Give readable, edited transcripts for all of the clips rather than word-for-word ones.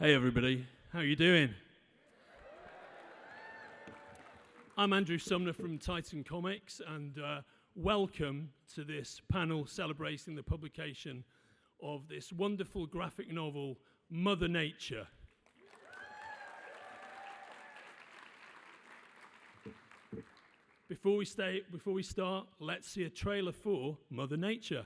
Hey everybody, how are you doing? I'm Andrew Sumner from Titan Comics, and welcome to this panel celebrating the publication of this wonderful graphic novel, Mother Nature. Before we start, let's see a trailer for Mother Nature.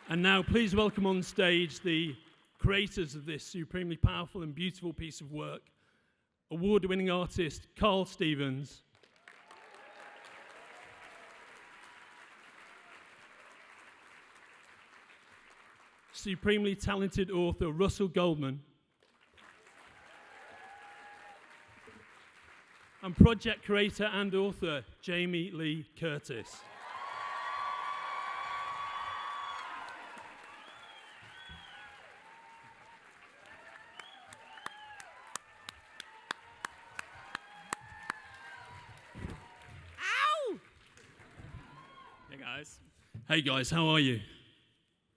And now, please welcome on stage the creators of this supremely powerful and beautiful piece of work, award-winning artist Karl Stevens, supremely talented author Russell Goldman, and project creator and author Jamie Lee Curtis. Hey guys, how are you?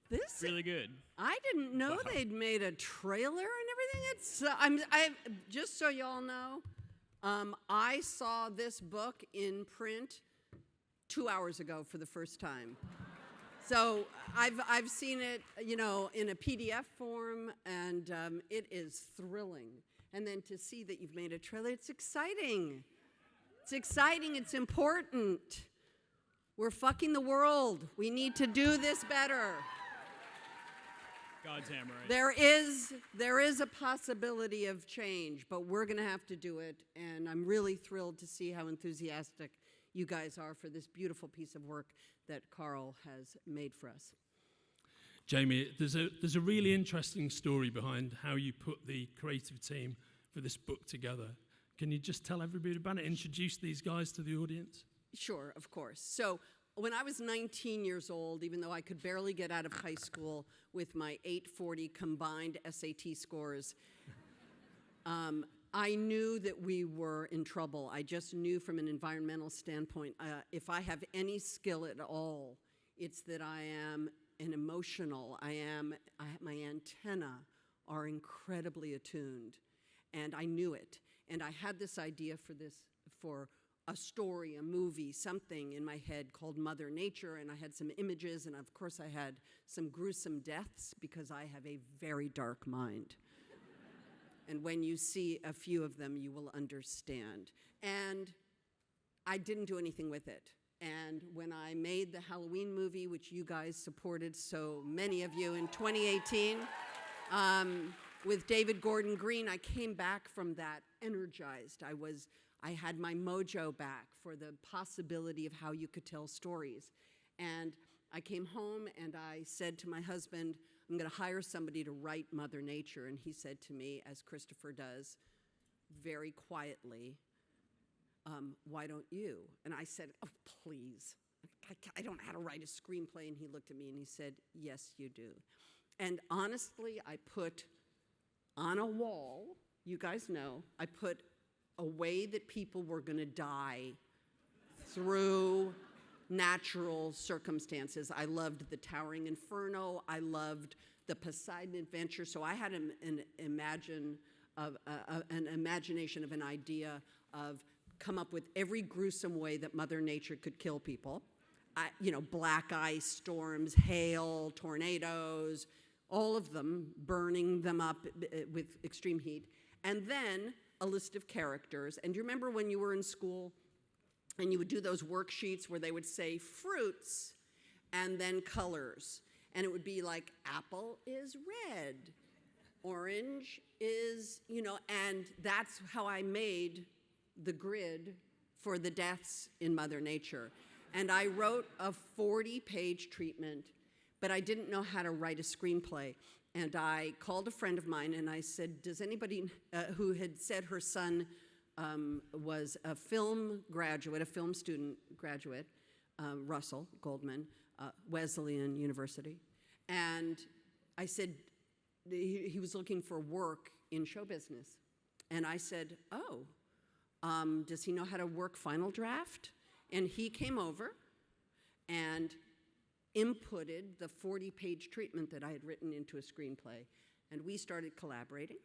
This really good. I didn't know they'd made a trailer and everything. It's I just so y'all know, I saw this book in print 2 hours ago for the first time. So I've seen it, in a PDF form, and it is thrilling. And then to see that you've made a trailer, it's exciting. It's exciting. It's important. We're fucking the world. We need to do this better. God's hammer. There is a possibility of change, but we're going to have to do it. And I'm really thrilled to see how enthusiastic you guys are for this beautiful piece of work that Karl has made for us. Jamie, there's a really interesting story behind how you put the creative team for this book together. Can you just tell everybody about it? Introduce these guys to the audience? Sure, of course. So when I was 19 years old, even though I could barely get out of high school with my 840 combined SAT scores, I knew that we were in trouble. I just knew from an environmental standpoint, if I have any skill at all, it's that I am an emotional. My antenna are incredibly attuned, and I knew it. And I had this idea for a story, a movie, something in my head called Mother Nature, and I had some images, and of course I had some gruesome deaths because I have a very dark mind. And when you see a few of them, you will understand. And I didn't do anything with it. And when I made the Halloween movie, which you guys supported, so many of you, in 2018, with David Gordon Green, I came back from that energized. I had my mojo back for the possibility of how you could tell stories. And I came home and I said to my husband, I'm going to hire somebody to write Mother Nature. And he said to me, as Christopher does, very quietly, why don't you? And I said, oh, please. I don't know how to write a screenplay. And he looked at me and he said, yes, you do. And honestly, I put on a wall, you guys know, I put a way that people were going to die through natural circumstances. I loved the Towering Inferno. I loved the Poseidon Adventure. So I had an imagination of an idea of come up with every gruesome way that Mother Nature could kill people. Black ice storms, hail, tornadoes, all of them, burning them up with extreme heat, and then a list of characters. And do you remember when you were in school and you would do those worksheets where they would say fruits and then colors? And it would be like, apple is red, orange is, and that's how I made the grid for the deaths in Mother Nature. And I wrote a 40-page treatment, but I didn't know how to write a screenplay. And I called a friend of mine and I said, does anybody who had said her son was a film graduate, a film student graduate, Russell Goldman, Wesleyan University. And I said, he was looking for work in show business. And I said, oh, does he know how to work Final Draft? And he came over and inputted the 40-page treatment that I had written into a screenplay. And we started collaborating.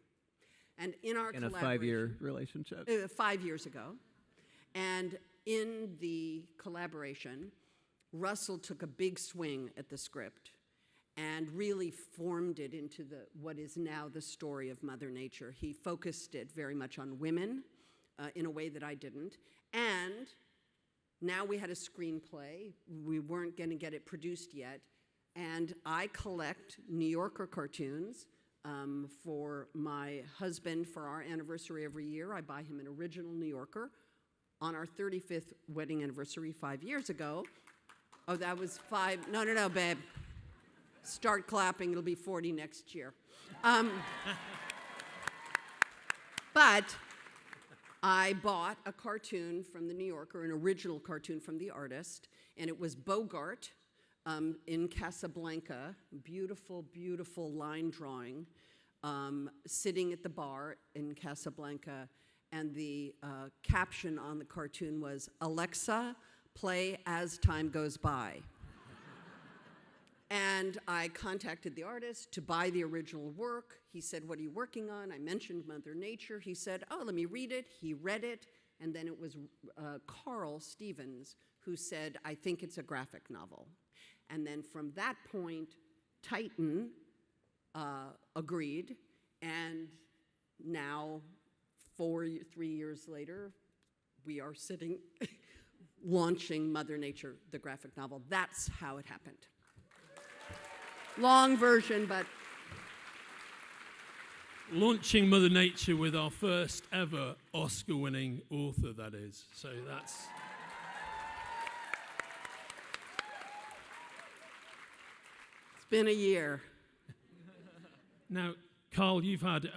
And in our In a 5-year relationship? 5 years ago. And in the collaboration, Russell took a big swing at the script and really formed it into what is now the story of Mother Nature. He focused it very much on women in a way that I didn't. And now we had a screenplay. We weren't going to get it produced yet. And I collect New Yorker cartoons for my husband for our anniversary every year. I buy him an original New Yorker. On our 35th wedding anniversary 5 years ago, oh, that was 5, no, babe. Start clapping, it'll be 40 next year. But I bought a cartoon from the New Yorker, an original cartoon from the artist, and it was Bogart in Casablanca, beautiful, beautiful line drawing, sitting at the bar in Casablanca, and the caption on the cartoon was, "Alexa, play As Time Goes By." And I contacted the artist to buy the original work. He said, what are you working on? I mentioned Mother Nature. He said, oh, let me read it. He read it, and then it was Karl Stevens who said, I think it's a graphic novel. And then from that point, Titan agreed, and now 3 years later, we are sitting launching Mother Nature, the graphic novel. That's how it happened. Long version, but... Launching Mother Nature with our first ever Oscar-winning author, that is. So that's... It's been a year. Now, Karl, you've had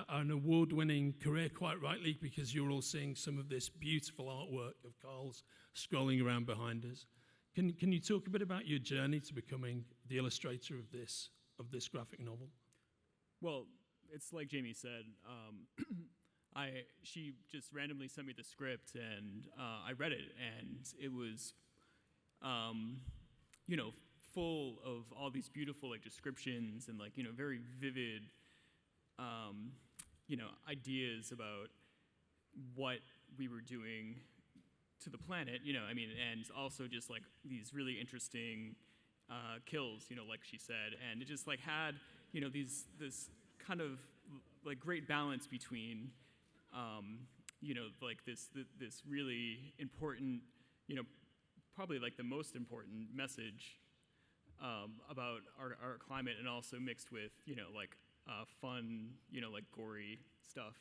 an award-winning career, quite rightly, because you're all seeing some of this beautiful artwork of Karl's scrolling around behind us. Can you talk a bit about your journey to becoming the illustrator of this graphic novel? Well, it's like Jamie said. She just randomly sent me the script, and I read it, and it was, full of all these beautiful descriptions and very vivid, ideas about what we were doing to the planet, and also just these really interesting kills, like she said, and it just had, this kind of great balance between, this really important, probably the most important message about our climate, and also mixed with, fun, gory stuff,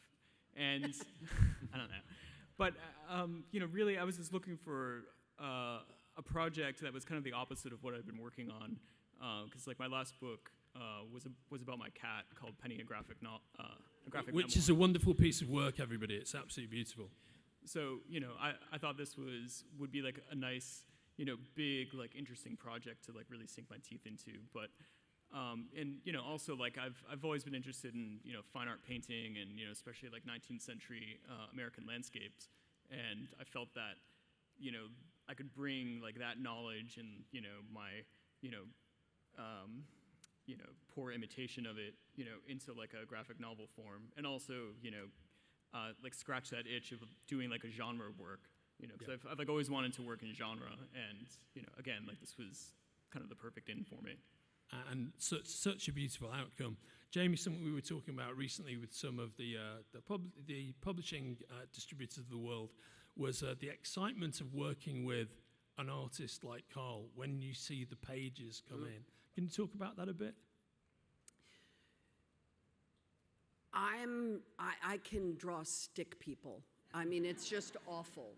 and I don't know. But, really, I was just looking for a project that was kind of the opposite of what I've been working on. Because, my last book was about my cat called Penny, a graphic novel. Which is a wonderful piece of work, everybody. It's absolutely beautiful. So, I thought this would be a nice, big, interesting project to really sink my teeth into. But, and also I've always been interested in fine art painting, and especially 19th century American landscapes, and I felt that I could bring that knowledge and my poor imitation of it into a graphic novel form, and also scratch that itch of doing a genre work, because I've always wanted to work in genre, and again this was kind of the perfect in for me. and such a beautiful outcome. Jamie, something we were talking about recently with some of the publishing distributors of the world was the excitement of working with an artist like Karl when you see the pages come in. Can you talk about that a bit? I can draw stick people. I mean, it's just awful,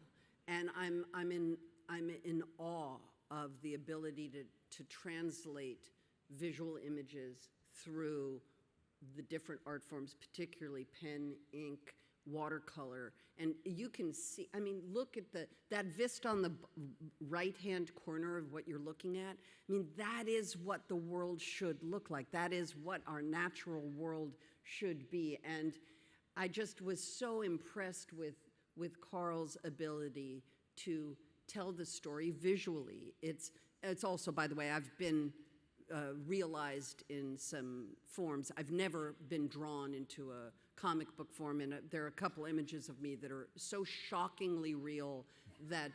and I'm in awe of the ability to translate visual images through the different art forms, particularly pen, ink, watercolor, and you can see. I mean, look at that vista on the right-hand corner of what you're looking at. I mean, that is what the world should look like. That is what our natural world should be. And I just was so impressed with Karl's ability to tell the story visually. It's also, by the way, I've been realized in some forms. I've never been drawn into a comic book form, and there are a couple images of me that are so shockingly real that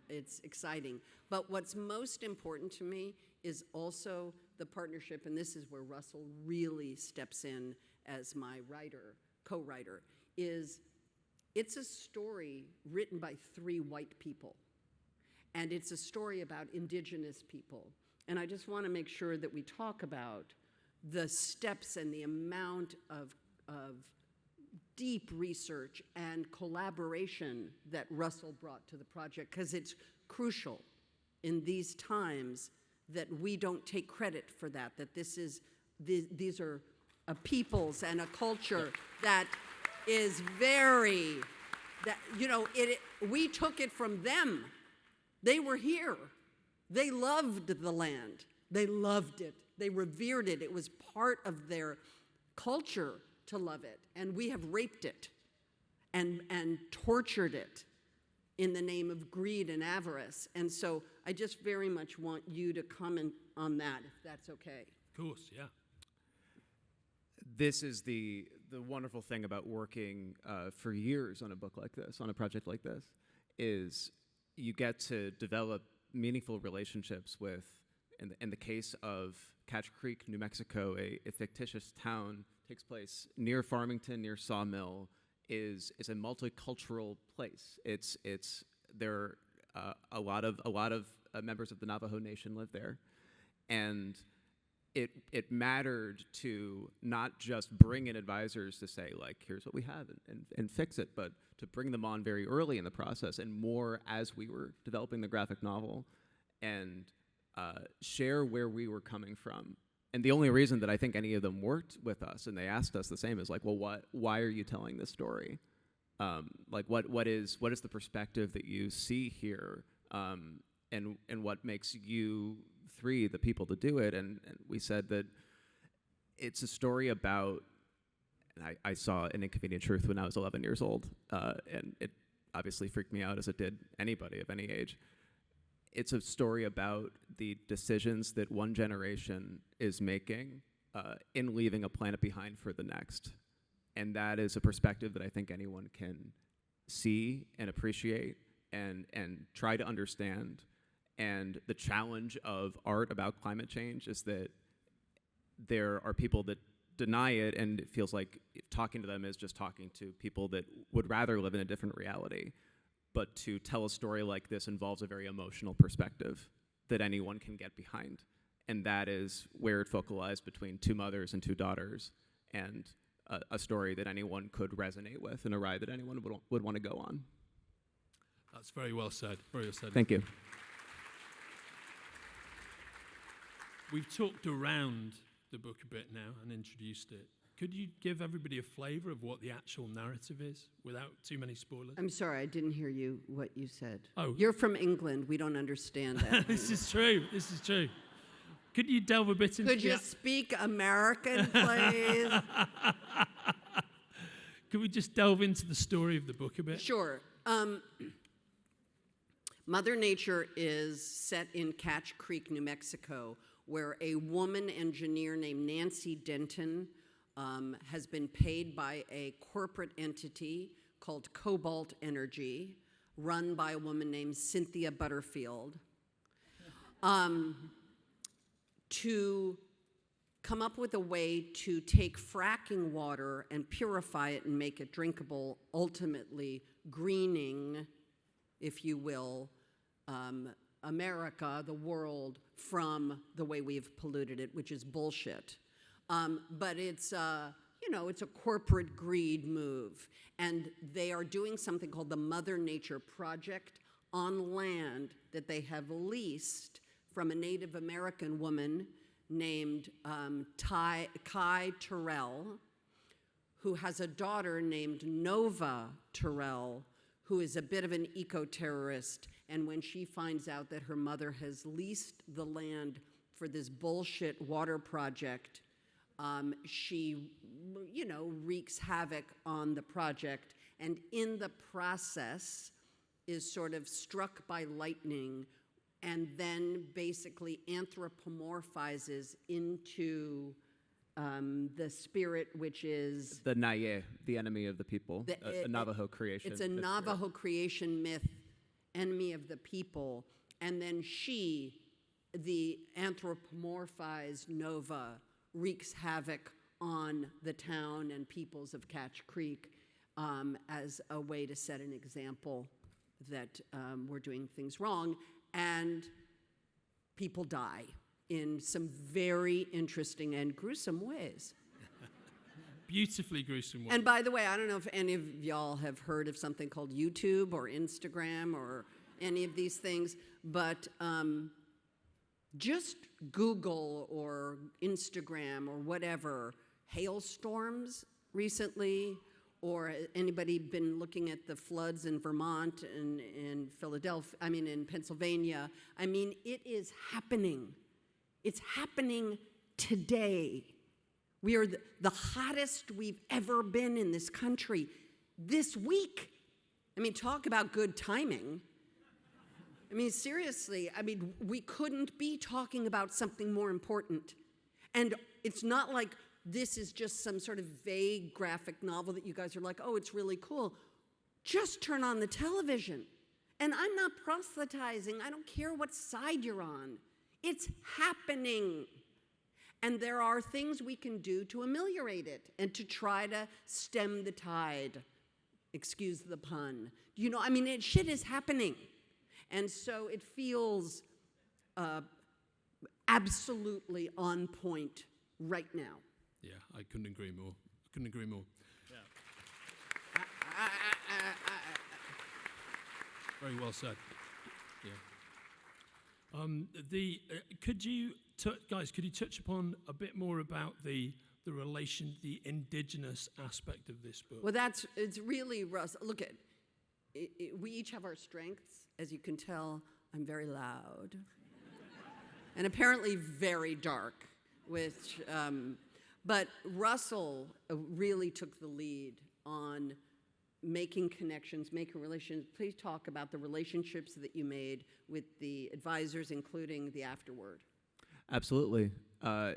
it's exciting. But what's most important to me is also the partnership, and this is where Russell really steps in as my co-writer, is it's a story written by 3 white people, and it's a story about indigenous people. And I just want to make sure that we talk about the steps and the amount of deep research and collaboration that Russell brought to the project, because it's crucial in these times that we don't take credit for that these are a peoples and a culture that is very, we took it from them. They were here. They loved the land. They loved it. They revered it. It was part of their culture to love it. And we have raped it and tortured it in the name of greed and avarice. And so I just very much want you to comment on that, if that's okay. Of course, yeah. This is the wonderful thing about working for years on a book like this, on a project like this, is you get to develop meaningful relationships with, in the case of Catch Creek, New Mexico, a fictitious town, takes place near Farmington, near Sawmill, is a multicultural place. There a lot of members of the Navajo Nation live there, and it mattered to not just bring in advisors to say, like, here's what we have and fix it, but to bring them on very early in the process and more as we were developing the graphic novel, and share where we were coming from. And the only reason that I think any of them worked with us, and they asked us the same, is like, well, why are you telling this story? Like, what is the perspective that you see here, and what makes you 3 the people to do it? And we said that it's a story about, and I saw An Inconvenient Truth when I was 11 years old, and it obviously freaked me out, as it did anybody of any age. It's a story about the decisions that one generation is making in leaving a planet behind for the next. And that is a perspective that I think anyone can see and appreciate and try to understand. And the challenge of art about climate change is that there are people that deny it, and it feels like talking to them is just talking to people that would rather live in a different reality. But to tell a story like this involves a very emotional perspective that anyone can get behind. And that is where it focalized between 2 mothers and 2 daughters, and a story that anyone could resonate with and a ride that anyone would want to go on. That's very well said. Very well said. Thank you. We've talked around the book a bit now and introduced it. Could you give everybody a flavor of what the actual narrative is without too many spoilers? I'm sorry, I didn't hear what you said. Oh. You're from England. We don't understand that. This is true. Could you delve a bit into Could you speak American, please? Could we just delve into the story of the book a bit? Sure. Mother Nature is set in Catch Creek, New Mexico, where a woman engineer named Nancy Denton has been paid by a corporate entity called Cobalt Energy, run by a woman named Cynthia Butterfield, to come up with a way to take fracking water and purify it and make it drinkable, ultimately greening, if you will, America, the world, from the way we've polluted it, which is bullshit. But it's, it's a corporate greed move. And they are doing something called the Mother Nature Project on land that they have leased from a Native American woman named Kai Terrell, who has a daughter named Nova Terrell, who is a bit of an eco-terrorist. And when she finds out that her mother has leased the land for this bullshit water project, she, wreaks havoc on the project, and in the process is sort of struck by lightning and then basically anthropomorphizes into the spirit, which is the Naye, the enemy of the people, a Navajo creation. It's a Navajo creation myth, enemy of the people. And then she, the anthropomorphized Nova, wreaks havoc on the town and peoples of Catch Creek as a way to set an example that we're doing things wrong. And people die in some very interesting and gruesome ways. Beautifully gruesome way. And by the way, I don't know if any of y'all have heard of something called YouTube or Instagram or any of these things, but just Google or Instagram or whatever, hailstorms recently, or anybody been looking at the floods in Vermont and in Philadelphia, in Pennsylvania? It is happening. It's happening today. We are the hottest we've ever been in this country this week. Talk about good timing. Seriously, we couldn't be talking about something more important. And it's not like this is just some sort of vague graphic novel that you guys are like, oh, it's really cool. Just turn on the television. And I'm not proselytizing. I don't care what side you're on. It's happening. And there are things we can do to ameliorate it and to try to stem the tide. Excuse the pun. Shit is happening. And so it feels absolutely on point right now. Yeah, I couldn't agree more. Yeah. Very well said. Yeah. Could you touch upon a bit more about the indigenous aspect of this book? Well, it's really, Russ, look at, we each have our strengths. As you can tell, I'm very loud. And apparently very dark, which, but Russell really took the lead on making connections, making relations. Please talk about the relationships that you made with the advisors, including the afterword. Absolutely. I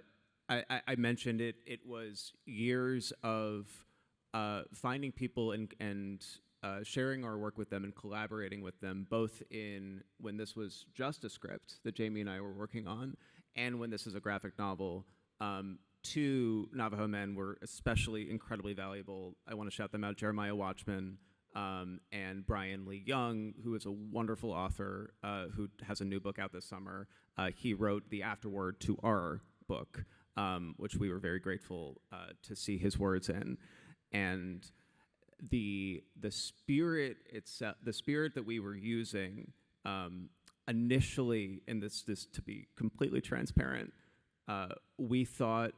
mentioned it. It was years of finding people and sharing our work with them and collaborating with them, both in when this was just a script that Jamie and I were working on, and when this is a graphic novel. Two Navajo men were especially incredibly valuable. I want to shout them out: Jeremiah Watchman and Brian Lee Young, who is a wonderful author who has a new book out this summer. He wrote the afterword to our book, which we were very grateful to see his words in. And the spirit itself, the spirit that we were using initially, in this to be completely transparent, we thought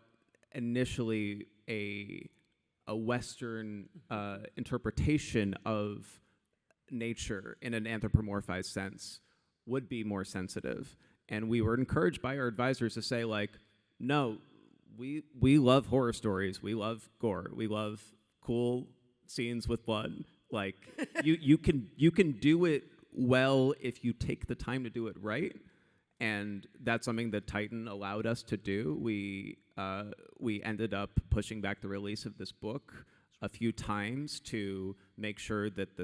initially a Western interpretation of nature in an anthropomorphized sense would be more sensitive. And we were encouraged by our advisors to say, like, no, we love horror stories, we love gore, we love cool scenes with blood. Like, you can do it well if you take the time to do it right. And that's something that Titan allowed us to do. We ended up pushing back the release of this book a few times to make sure that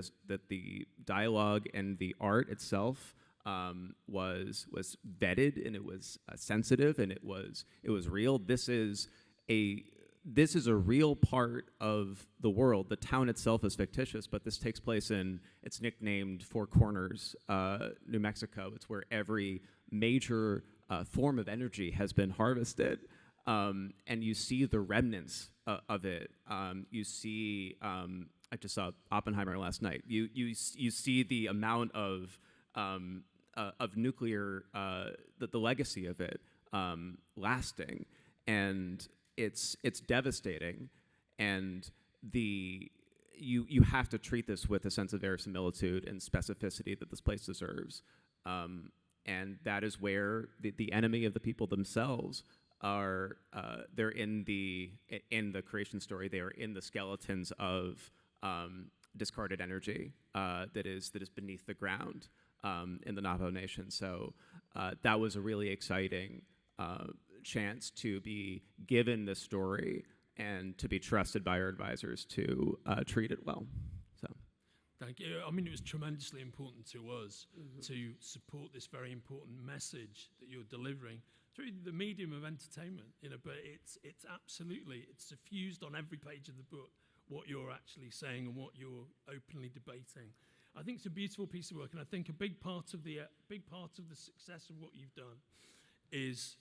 the dialogue and the art itself was vetted, and it was sensitive, and it was real. This is a real part of the world. The town itself is fictitious, but this takes place it's nicknamed Four Corners, New Mexico. It's where every major form of energy has been harvested. And you see the remnants of it. You see, I just saw Oppenheimer last night. You see the amount of nuclear, the legacy of it lasting, and it's devastating. And you have to treat this with a sense of verisimilitude and specificity that this place deserves. And that is where the enemy of the people themselves are. They're in the creation story. They are in the skeletons of discarded energy that is beneath the ground in the Navajo Nation. So that was a really exciting chance to be given this story and to be trusted by our advisors to treat it well. So. Thank you. I mean, it was tremendously important to us to support this very important message that you're delivering through the medium of entertainment, but it's absolutely, it's suffused on every page of the book what you're actually saying and what you're openly debating. I think it's a beautiful piece of work, and I think a big part of the success of what you've done is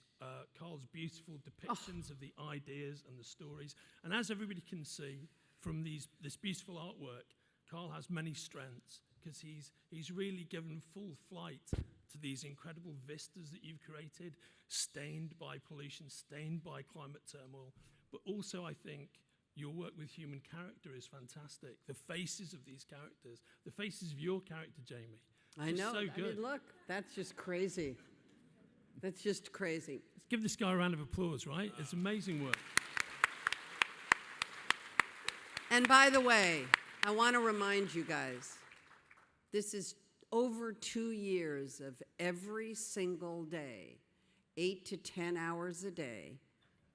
Karl's beautiful depictions of the ideas and the stories. And as everybody can see from this beautiful artwork, Karl has many strengths because he's really given full flight to these incredible vistas that you've created, stained by pollution, stained by climate turmoil. But also, I think your work with human character is fantastic. The faces of these characters, the faces of your character, Jamie. I know. So good. I mean, look, that's just crazy. That's just crazy. Let's give this guy a round of applause, right? It's amazing work. And by the way, I want to remind you guys, this is over 2 years of every single day, 8 to 10 hours a day,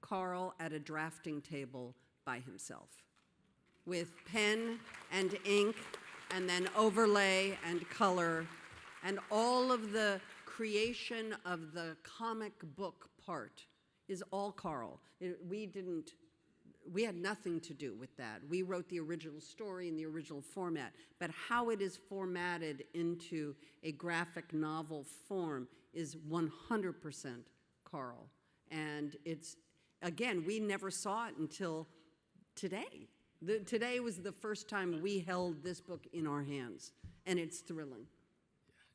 Karl at a drafting table by himself with pen and ink and then overlay and color and all of the creation of the comic book part is all Karl. We had nothing to do with that. We wrote the original story in the original format, but how it is formatted into a graphic novel form is 100% Karl. And it's, again, we never saw it until today. Today was the first time we held this book in our hands, and it's thrilling.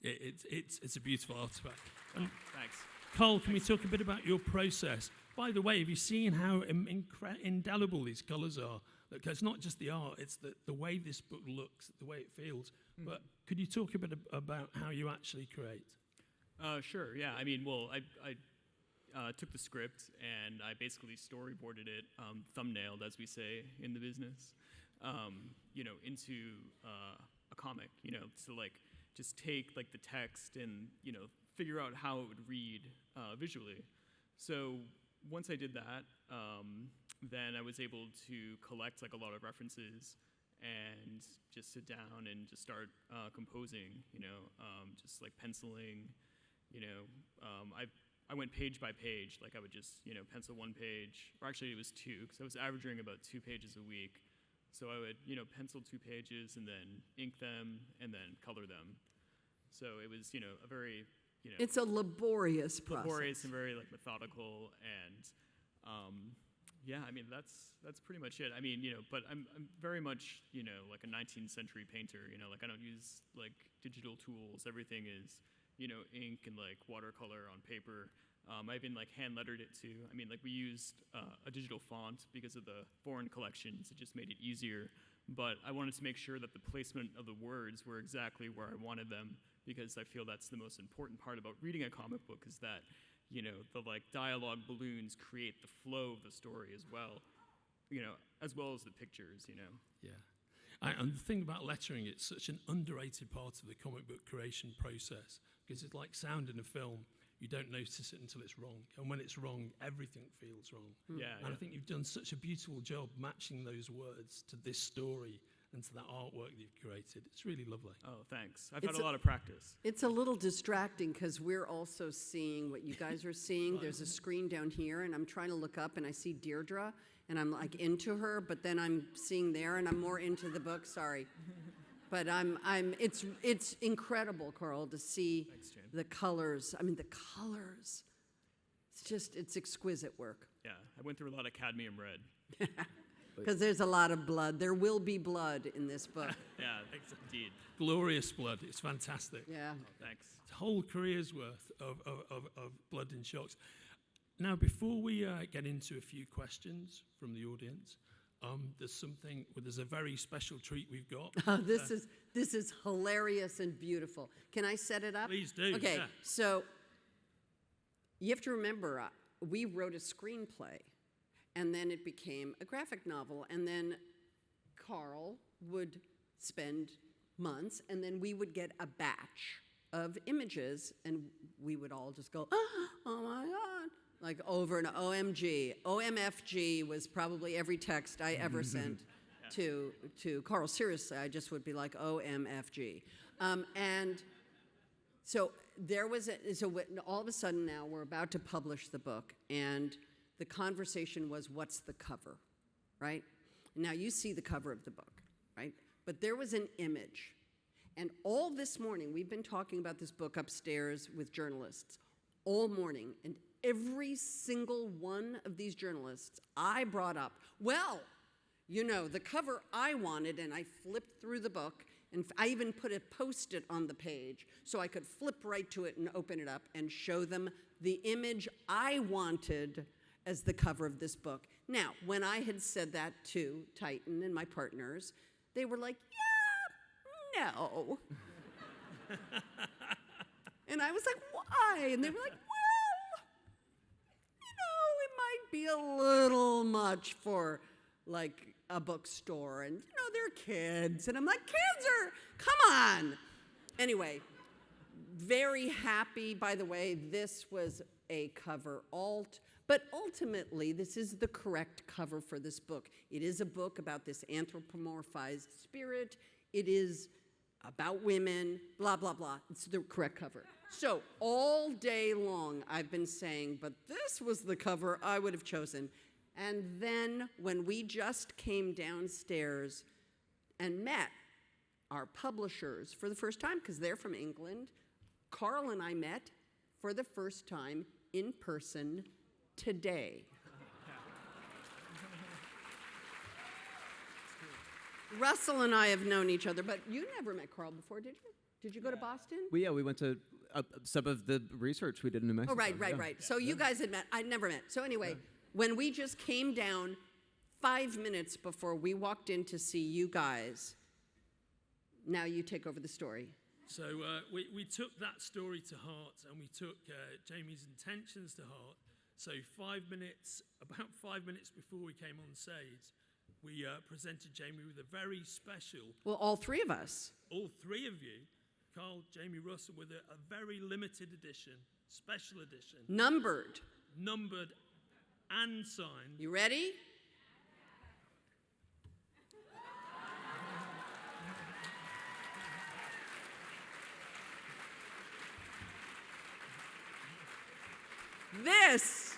It's a beautiful artifact. Thanks. Karl, can we talk a bit about your process? By the way, have you seen how indelible these colours are? Look, it's not just the art, it's the way this book looks, the way it feels. But could you talk a bit about how you actually create? Sure, yeah. I mean, well, I took the script and I basically storyboarded it, thumbnailed, as we say in the business, into a comic, to just take the text and, figure out how it would read visually. So once I did that, then I was able to collect a lot of references and just sit down and just start composing, just penciling, I went page by page, I would just, pencil one page, or actually it was two, because I was averaging about 2 pages a week. So I would, pencil 2 pages and then ink them and then color them. So it was, a very, It's a laborious process. Laborious and very methodical, and yeah, I mean that's pretty much it. I mean, but I'm very much a 19th century painter. I don't use digital tools. Everything is ink and watercolor on paper. I even hand lettered it too. I mean, we used a digital font because of the foreign collections. It just made it easier. But I wanted to make sure that the placement of the words were exactly where I wanted them, because I feel that's the most important part about reading a comic book, is that, the dialogue balloons create the flow of the story as well, as well as the pictures, Yeah. And the thing about lettering, it's such an underrated part of the comic book creation process, because it's like sound in a film. You don't notice it until it's wrong. And when it's wrong, everything feels wrong. Yeah. And I think you've done such a beautiful job matching those words to this story and to that artwork that you've created. it's really lovely. Oh, thanks. I've It's had a a- lot of practice. It's a little distracting because we're also seeing what you guys are seeing. There's a screen down here, and I'm trying to look up, and I see Deirdre, and I'm like into her, but then I'm seeing there, and I'm more into the book. Sorry, but it's incredible, Karl, to see Thanks, Jane. the colors. I mean, the colors. It's exquisite work. Yeah, I went through a lot of cadmium red. Because there's a lot of blood. There will be blood in this book. Yeah, indeed. Glorious blood. It's fantastic. Yeah. Thanks. It's a whole career's worth of blood and shocks. Now, before we get into a few questions from the audience, there's a very special treat we've got. This is hilarious and beautiful. Can I set it up? Please do, Okay, yeah. so you have to remember, we wrote a screenplay, and then it became a graphic novel, and then Karl would spend months, and then we would get a batch of images, and we would all just go, oh my God, like over and OMG. OMFG was probably every text I ever sent to Karl. Seriously, I just would be like, OMFG. And so all of a sudden now we're about to publish the book, and the conversation was, what's the cover, right? Now you see the cover of the book, right? But there was an image. And all this morning, we've been talking about this book upstairs with journalists all morning, and every single one of these journalists I brought up, well, you know, the cover I wanted, and I flipped through the book, and I even put a Post-it on the page so I could flip right to it and open it up and show them the image I wanted as the cover of this book. Now, when I had said that to Titan and my partners, they were like, yeah, no. And I was like, why? And they were like, well, it might be a little much for, like, a bookstore. And, they're kids. And I'm like, kids are, come on. Anyway, very happy, by the way, this was a cover alt. But ultimately, this is the correct cover for this book. It is a book about this anthropomorphized spirit. It is about women, blah, blah, blah. It's the correct cover. So all day long, I've been saying, but this was the cover I would have chosen. And then when we just came downstairs and met our publishers for the first time, because they're from England, Karl and I met for the first time in person today. Russell and I have known each other, but you never met Karl before, did you? Did you go to Boston? We went to some of the research we did in New Mexico. Oh, right. Yeah. So you guys had met. I'd never met. So anyway, when we just came down 5 minutes before we walked in to see you guys, now you take over the story. So we took that story to heart, and we took Jamie's intentions to heart. So about 5 minutes before we came on stage, we presented Jamie with a very special, Well, all three of us. all three of you, Karl, Jamie, Russell, with a very limited edition, special edition, Numbered. numbered and signed. You ready? This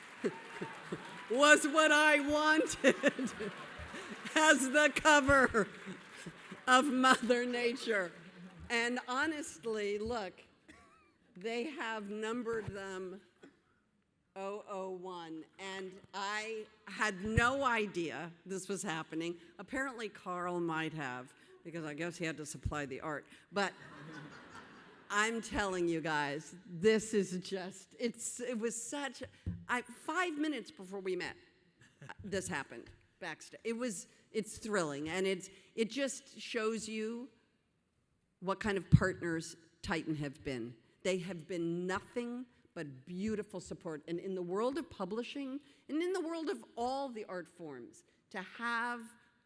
was what I wanted as the cover of Mother Nature. And honestly, look, they have numbered them 001, and I had no idea this was happening. Apparently Karl might have, because I guess he had to supply the art. But I'm telling you guys, this is just, it was such, 5 minutes before we met, this happened backstage. It's thrilling, and it just shows you what kind of partners Titan have been. They have been nothing but beautiful support. And in the world of publishing, and in the world of all the art forms, to have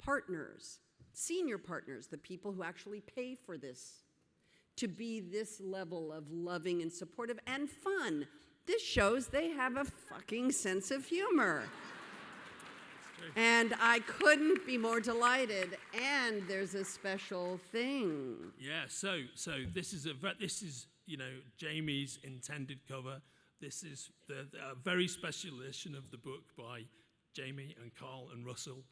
partners, senior partners, the people who actually pay for this, to be this level of loving and supportive and fun. This shows they have a fucking sense of humor. And I couldn't be more delighted. And there's a special thing. Yeah, so this is Jamie's intended cover. This is the very special edition of the book by Jamie and Karl and Russell.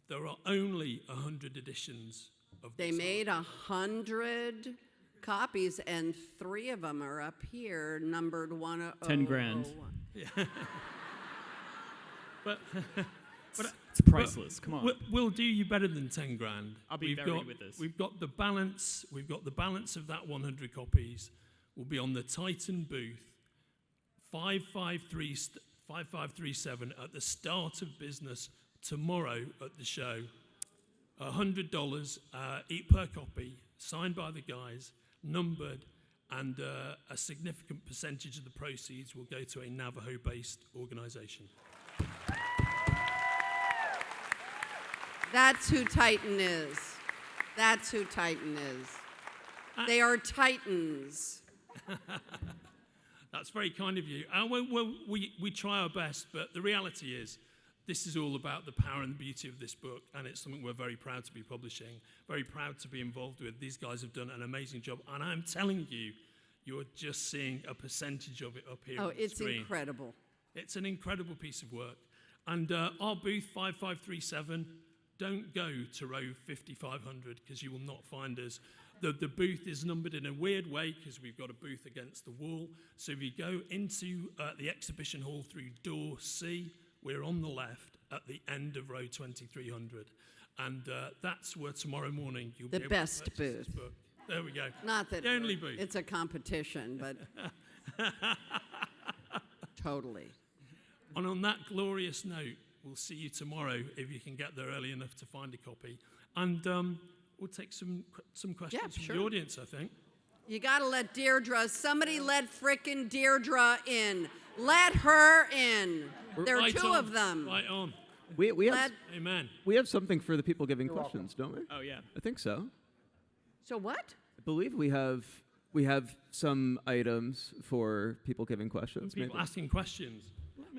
There are only 100 editions of this. They made 100 copies, and 3 of them are up here, numbered 10,000. But It's priceless. Come on. We'll do you better than 10 grand. I'll be very with this. We've got the balance. We've got the balance of that 100 copies. Will be on the Titan booth, 5537 at the start of business tomorrow at the show. $100 per copy, signed by the guys, numbered, and a significant percentage of the proceeds will go to a Navajo-based organization. That's who Titan is. That's who Titan is. They are titans. That's very kind of you. We try our best, but the reality is this is all about the power and the beauty of this book, and it's something we're very proud to be publishing, very proud to be involved with. These guys have done an amazing job, and I'm telling you, you're just seeing a percentage of it up here on the screen. It's incredible. It's an incredible piece of work. And our booth, 5537, don't go to row 5500 because you will not find us. The booth is numbered in a weird way because we've got a booth against the wall. So if you go into the exhibition hall through door C, we're on the left at the end of row 2300. And that's where tomorrow morning you'll be able to purchase this book. There we go. Not that the only booth. It's a competition, but totally. And on that glorious note, we'll see you tomorrow if you can get there early enough to find a copy. And we'll take some questions from the audience, I think. You got to let somebody let frickin' Deirdre in. Let her in. There are 2 of them. Right on. We have Amen. We have something for the people giving questions, don't we? Oh, yeah. I think so. So what? I believe we have some items for people giving questions. People maybe. asking questions.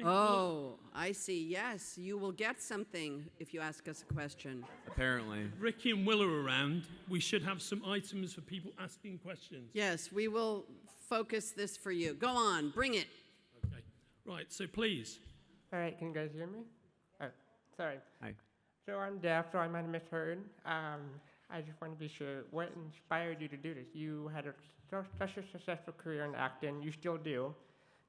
Oh, I see. Yes, you will get something if you ask us a question. Apparently. Ricky and Will are around. We should have some items for people asking questions. Yes, we will focus this for you. Go on, bring it. Okay. Right, so please. All right, can you guys hear me? Oh, sorry. Hi. So I'm deaf, so I might have misheard. I just want to be sure, what inspired you to do this? You had such a successful career in acting. You still do.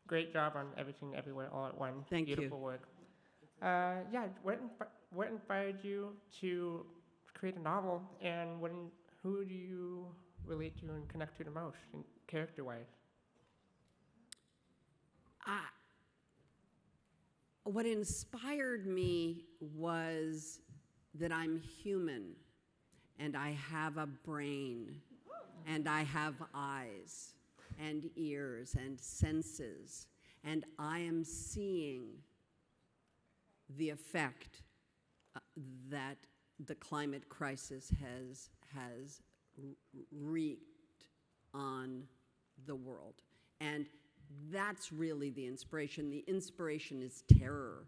Great job on Everything Everywhere All at Once. Thank you. Beautiful work. What inspired you to create a novel, and who do you relate to and connect to the most, character-wise? What inspired me was that I'm human, and I have a brain, and I have eyes, and ears, and senses, and I am seeing the effect that the climate crisis has wreaked on the world. And that's really the inspiration. The inspiration is terror.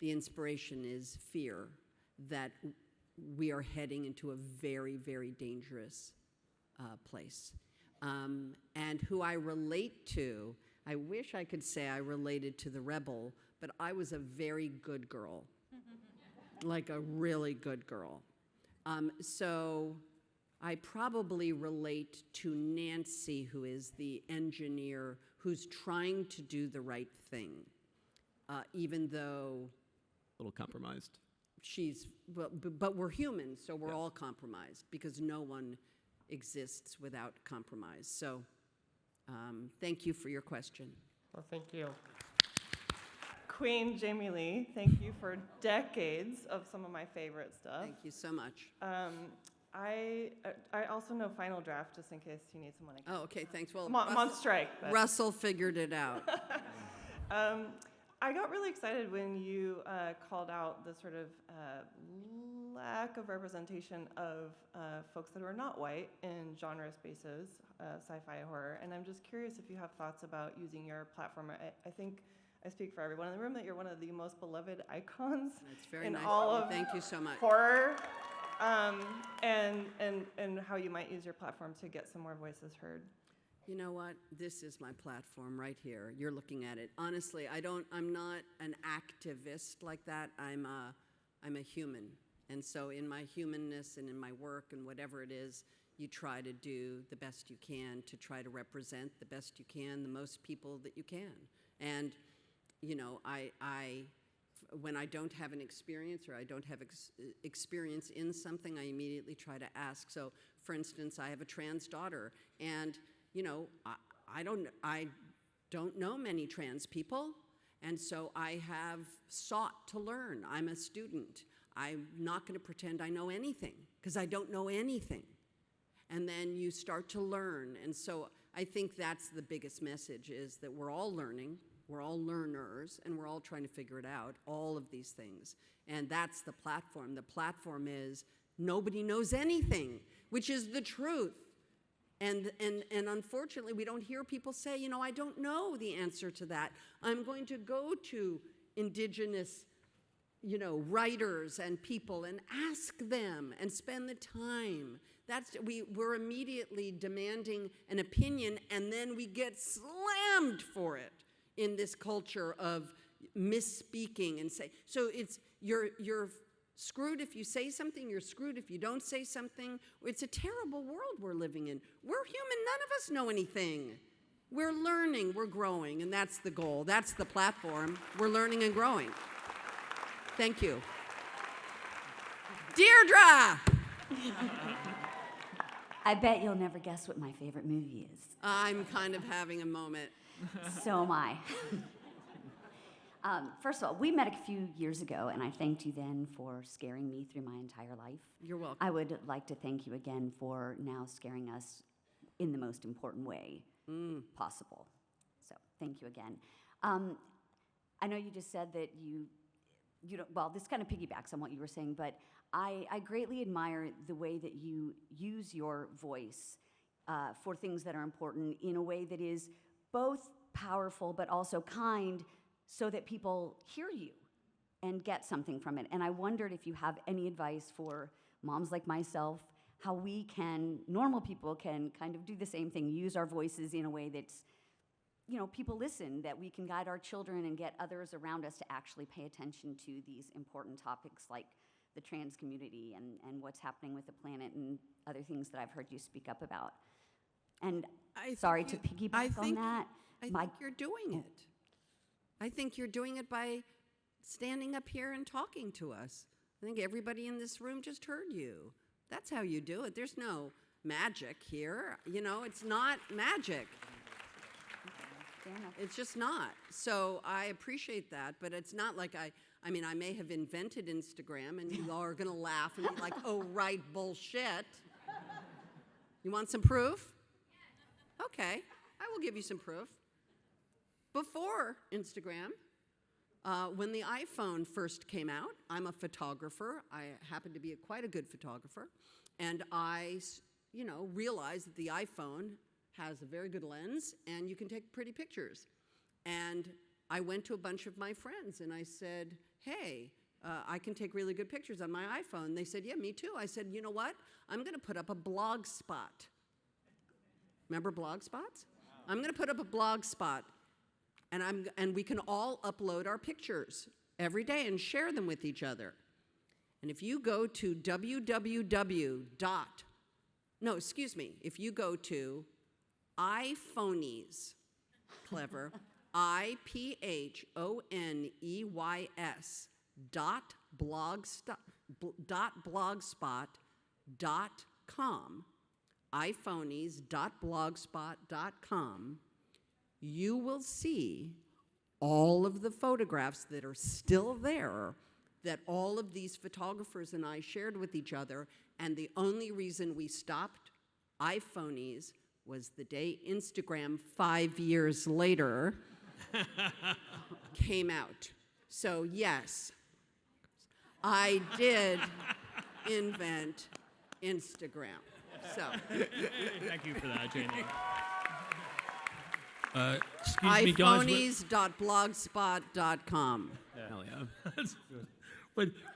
The inspiration is fear that we are heading into a very, very dangerous place. And who I relate to, I wish I could say I related to the rebel, but I was a very good girl, like a really good girl. So I probably relate to Nancy, who is the engineer who's trying to do the right thing, even though A little compromised. but we're humans, so we're all compromised because no one exists without compromise. So thank you for your question. Well, thank you. Queen Jamie Lee, thank you for decades of some of my favorite stuff. Thank you so much. I also know Final Draft, just in case you need someone. Oh, okay, thanks. Well, I'm on strike. But. Russell figured it out. I got really excited when you called out the sort of lack of representation of folks that are not white in genre spaces, sci-fi, horror, and I'm just curious if you have thoughts about using your platform. I think I speak for everyone in the room that you're one of the most beloved icons It's very in nice. all of Thank you so much. horror, and how you might use your platform to get some more voices heard. You know what? This is my platform right here. You're looking at it. Honestly, I'm not an activist like that. I'm a human. And so in my humanness and in my work and whatever it is, you try to do the best you can to try to represent the best you can, the most people that you can. And, you know, when I don't have an experience or I don't have experience in something, I immediately try to ask. So, for instance, I have a trans daughter, and you know, I don't know many trans people, and so I have sought to learn. I'm a student. I'm not going to pretend I know anything, because I don't know anything. And then you start to learn, and so I think that's the biggest message, is that we're all learning, we're all learners, and we're all trying to figure it out, all of these things. And that's the platform. The platform is nobody knows anything, which is the truth. And unfortunately, we don't hear people say, you know, I don't know the answer to that. I'm going to go to indigenous, you know, writers and people and ask them and spend the time. We're immediately demanding an opinion, and then we get slammed for it in this culture of misspeaking and say. So you're screwed if you say something, you're screwed if you don't say something. It's a terrible world we're living in. We're human, none of us know anything. We're learning, we're growing, and that's the goal. That's the platform. We're learning and growing. Thank you. Deirdre! I bet you'll never guess what my favorite movie is. I'm kind of having a moment. So am I. First of all, we met a few years ago, and I thanked you then for scaring me through my entire life. You're welcome. I would like to thank you again for now scaring us in the most important way possible. So thank you again. I know you just said that you don't, well, this kind of piggybacks on what you were saying, but I greatly admire the way that you use your voice for things that are important in a way that is both powerful but also kind, so that people hear you and get something from it. And I wondered if you have any advice for moms like myself, how we can, normal people can kind of do the same thing, use our voices in a way that's, you know, people listen, that we can guide our children and get others around us to actually pay attention to these important topics like the trans community and what's happening with the planet and other things that I've heard you speak up about. And sorry to piggyback on that. I think you're doing it. I think you're doing it by standing up here and talking to us. I think everybody in this room just heard you. That's how you do it. There's no magic here. You know, it's not magic. Fair enough. It's just not. So I appreciate that, but it's not like I mean, I may have invented Instagram, and you all are going to laugh and be like, oh, right, bullshit. You want some proof? Okay, I will give you some proof. Before Instagram, when the iPhone first came out, I'm a photographer. I happen to be quite a good photographer. And I, you know, realized that the iPhone has a very good lens, and you can take pretty pictures. And I went to a bunch of my friends, and I said, hey, I can take really good pictures on my iPhone. They said, yeah, me too. I said, you know what? I'm going to put up a blog spot. Remember blog spots? I'm going to put up a blog spot. And we can all upload our pictures every day and share them with each other. And if you go to if you go to iPhonies, clever, iPhoneys.blogspot.com, iPhoneys.blogspot.com, you will see all of the photographs that are still there that all of these photographers and I shared with each other, and the only reason we stopped iPhonies was the day Instagram 5 years later came out. So yes, I did invent Instagram. So Thank you for that, Janie. Excuse me, guys. iPhonies.blogspot.com. Hell yeah.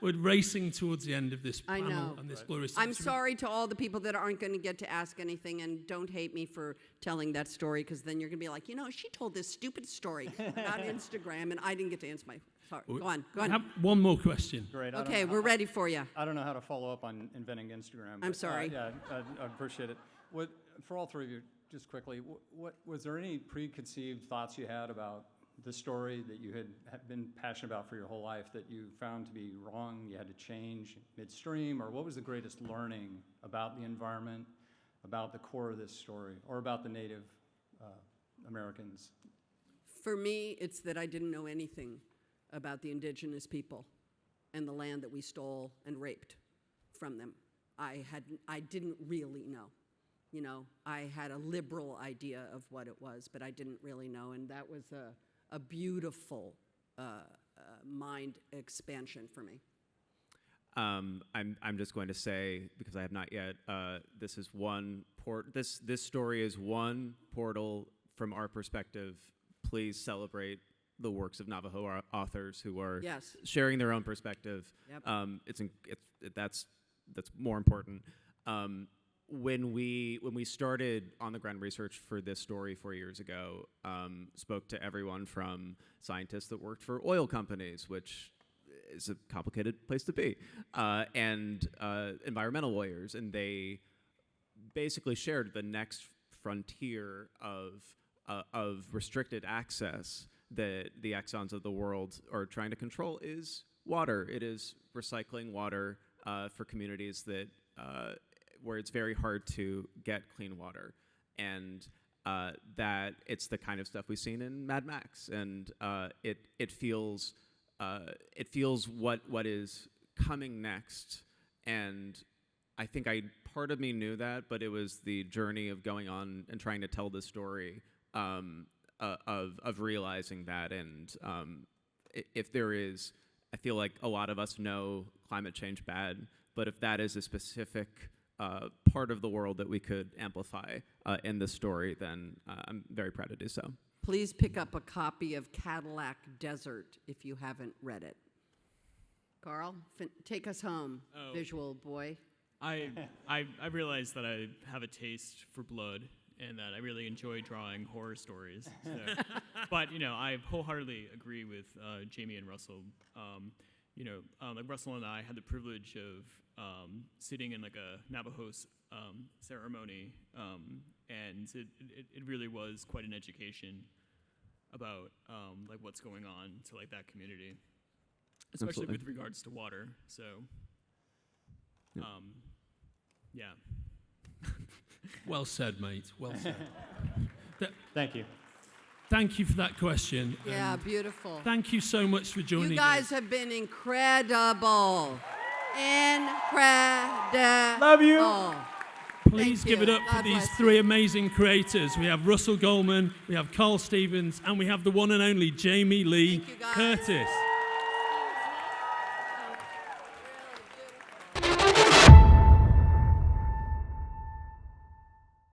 We're racing towards the end of this I panel know. and this glorious. I'm sorry to all the people that aren't going to get to ask anything, and don't hate me for telling that story, because then you're going to be like, she told this stupid story about Instagram, and I didn't get to answer my. Sorry. Go on. I have one more question. Great. Okay, we're ready for you. I don't know how to follow up on inventing Instagram. I'm but, sorry. Yeah, I appreciate it. For all three of you, just quickly, what was there any preconceived thoughts you had about the story that you had been passionate about for your whole life that you found to be wrong, you had to change midstream, or what was the greatest learning about the environment, about the core of this story, or about the Native Americans? For me, it's that I didn't know anything about the indigenous people and the land that we stole and raped from them. I didn't really know. I had a liberal idea of what it was, but I didn't really know, and that was a beautiful mind expansion for me. I'm just going to say, because I have not yet, this is one this story is one portal from our perspective. Please celebrate the works of Navajo authors who are Yes. sharing their own perspective. Yep. That's more important. When we started on the ground research for this story 4 years ago, spoke to everyone from scientists that worked for oil companies, which is a complicated place to be, and environmental lawyers, and they basically shared the next frontier of restricted access that the Exxons of the world are trying to control is water. It is recycling water for communities that where it's very hard to get clean water, and that it's the kind of stuff we've seen in Mad Max, and it feels what is coming next, and I think part of me knew that, but it was the journey of going on and trying to tell this story of realizing that, and if there is, I feel like a lot of us know climate change bad, but if that is a specific part of the world that we could amplify in this story, then I'm very proud to do so. Please pick up a copy of Cadillac Desert if you haven't read it. Carl, take us home, visual boy. I realized that I have a taste for blood and that I really enjoy drawing horror stories. So. But I wholeheartedly agree with Jamie and Russell. Like Russell and I had the privilege of sitting in like a Navajo ceremony, and it really was quite an education about like what's going on to like that community, especially Absolutely. with regards to water. So, yeah. Well said, mate. Well said. Thank you. Thank you for that question. Yeah, beautiful. Thank you so much for joining You guys us. have been incredible. Incredible. Love you. Please Thank give it you. up for God these bless three you. amazing creators. We have Russell Goldman, we have Karl Stevens, and we have the one and only Jamie Lee Thank you, guys. Curtis.